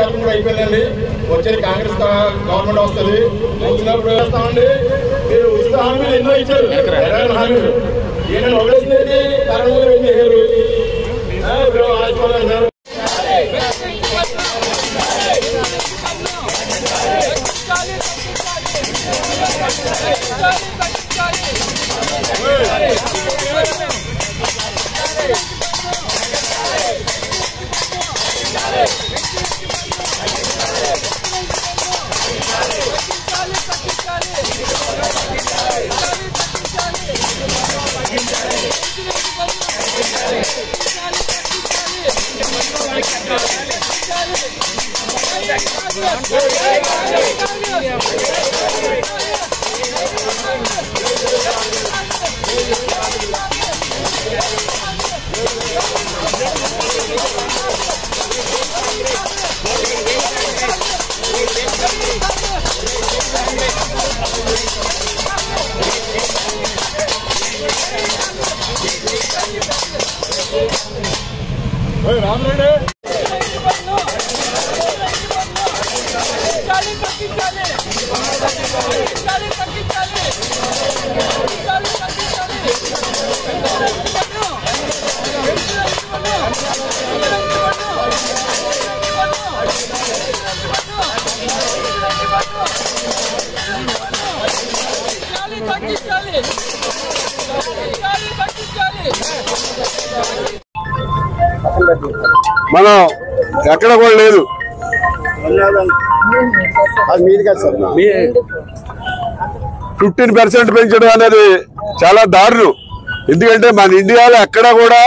శాతం కూడా అయిపోయిందండి. వచ్చేది కాంగ్రెస్ గవర్నమెంట్ వస్తుంది. వచ్చినప్పుడు వేస్తామండి. మీరు ఉచిత హామీలు ఎన్నో ఇచ్చారు, హామీలు ఏంటంటే వదిలేసినది కరెంట్ ఏం చేయరు. ఇప్పుడు ఆడుకోవాలన్నారు. మనం ఎక్కడ కూడా లేదు. 15% పెంచడం అనేది చాలా దారుణం. ఎందుకంటే మన ఇండియాలో ఎక్కడ కూడా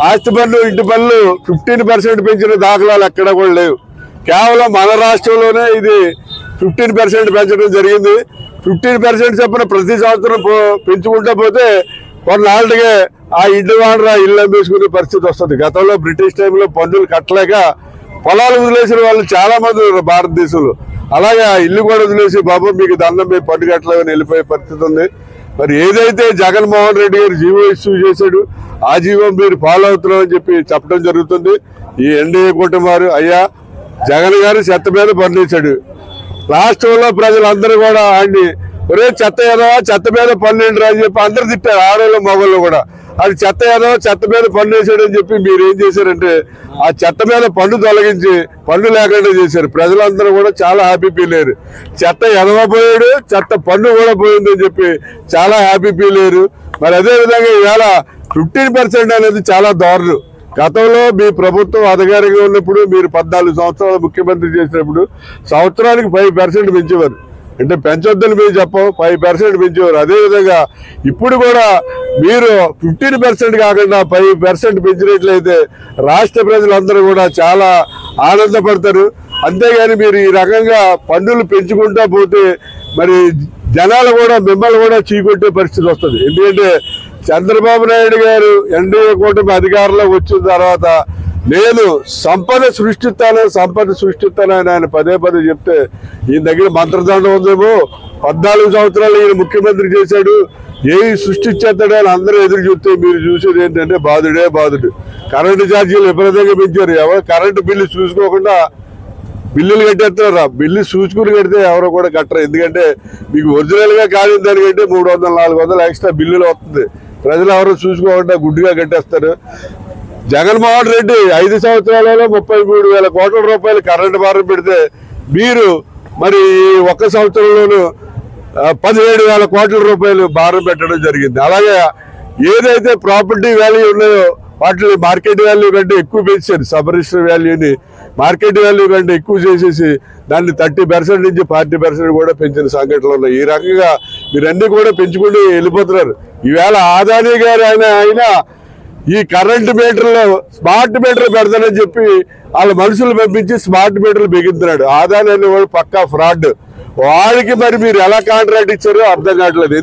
ఆస్తి పన్ను ఇంటి పన్నులు 15% పెంచిన దాఖలాలు ఎక్కడ కూడా లేవు. కేవలం మన రాష్ట్రంలోనే ఇది 15% పెంచడం జరిగింది. 15% చొప్పున ప్రతి సంవత్సరం పెంచుకుంటూ పోతే కొన్నాళ్ళకే ఆ ఇంటి వాడరా ఇల్లు అమ్మేసుకునే పరిస్థితి వస్తుంది. గతంలో బ్రిటిష్ టైంలో పన్నులు కట్టలేక పొలాలు వదిలేసిన వాళ్ళు చాలా మంది ఉన్నారు భారతదేశంలో. అలాగే ఆ ఇల్లు కూడా వదిలేసి బాబు మీకు దండం మీద పన్ను కట్టలేదని వెళ్ళిపోయే పరిస్థితి ఉంది. మరి ఏదైతే జగన్మోహన్ రెడ్డి గారు జీవో ఇష్యూ చేశాడు ఆ జీవో మీరు ఫాలో అవుతున్నామని చెప్పి చెప్పడం జరుగుతుంది. ఈ ఎన్డీఏ కూటమి వారు అయ్యా జగన్ గారు చెత్త మీద పన్ను వేశాడు. రాష్ట్రంలో ప్రజలందరూ కూడా ఆయన్ని ఒరే చెత్త ఏదవా చెత్త మీద పన్ను ఏంటి అని చెప్పి అందరు తిట్టారు. ఆడవాళ్ళు మగవాళ్ళు కూడా అది చెత్త ఏదవా చెత్త మీద పన్ను వేసాడని చెప్పి మీరు ఏం చేశారంటే ఆ చెత్త మీద పన్ను తొలగించి పన్ను లేకుండా చేశారు. ప్రజలందరూ కూడా చాలా హ్యాపీ ఫీల్ అయ్యారు. చెత్త ఎదవ పోయాడు, చెత్త పన్ను కూడా పోయిందని చెప్పి చాలా హ్యాపీ ఫీల్ అయ్యారు. మరి అదేవిధంగా ఈవేళ 15% అనేది చాలా దారుణం. గతంలో మీ ప్రభుత్వం అధికారంగా ఉన్నప్పుడు మీరు 14 సంవత్సరాలు ముఖ్యమంత్రి చేసినప్పుడు సంవత్సరానికి 5% పెంచేవారు. అంటే పెంచొద్దని మీరు చెప్పం, 5% పెంచేవారు. అదేవిధంగా ఇప్పుడు కూడా మీరు 15% కాకుండా 5% పెంచినట్లయితే రాష్ట్ర ప్రజలందరూ కూడా చాలా ఆనందపడతారు. అంతేగాని మీరు ఈ రకంగా పన్నులు పెంచుకుంటా పోతే మరి జనాలు కూడా మిమ్మల్ని కూడా చీకొట్టే పరిస్థితి వస్తుంది. ఎందుకంటే చంద్రబాబు నాయుడు గారు ఎన్డీఏ కూటమి అధికారంలో వచ్చిన తర్వాత నేను సంపద సృష్టిస్తానని ఆయన పదే చెప్తే ఈయన దగ్గర మంత్రదండం ఉందేమో. 14 సంవత్సరాలు ఈయన ముఖ్యమంత్రి చేశాడు, ఏవి సృష్టించేస్తాడో అని అందరూ ఎదురు చూస్తే మీరు చూసేది ఏంటంటే బాధుడు. కరెంటు ఛార్జీలు విపరీతంగా పెంచారు. ఎవరు కరెంటు బిల్లు చూసుకోకుండా బిల్లులు కట్టేస్తారా? బిల్లు చూసుకుని కడితే ఎవరో కూడా కట్టరు. ఎందుకంటే మీకు ఒరిజినల్ గా కాని దానికంటే 300-400 ఎక్స్ట్రా బిల్లులు వస్తుంది. ప్రజలు ఎవరో చూసుకోకుండా గుడ్డిగా కట్టేస్తారు. జగన్మోహన్ రెడ్డి 5 సంవత్సరాలలో 33,000 కోట్ల రూపాయలు కరెంటు భారం పెడితే మీరు మరి ఒక్క సంవత్సరంలోనూ 17,000 కోట్ల రూపాయలు భారం పెట్టడం జరిగింది. అలాగే ఏదైతే ప్రాపర్టీ వాల్యూ ఉన్నాయో వాటిని మార్కెట్ వాల్యూ కంటే ఎక్కువ పెంచారు. సబ్ రిజిస్టర్ వాల్యూని మార్కెట్ వాల్యూ కంటే ఎక్కువ చేసేసి దాన్ని 30% నుంచి 40% కూడా పెంచిన సంఘటనలు ఉన్నాయి. ఈ రకంగా మీరన్నీ కూడా పెంచుకుంటూ వెళ్ళిపోతున్నారు. ఈవేళ ఆదాని గారు ఆయన ఈ కరెంటు మీటర్లో స్మార్ట్ మీటర్ పెడతానని చెప్పి వాళ్ళ మనుషులు పంపించి స్మార్ట్ మీటర్లు బిగించున్నాడు. ఆదాని అనేవాడు పక్కా ఫ్రాడ్. వాడికి మరి మీరు ఎలా కాంట్రాక్ట్ ఇచ్చారో అర్థం కావట్లేదు.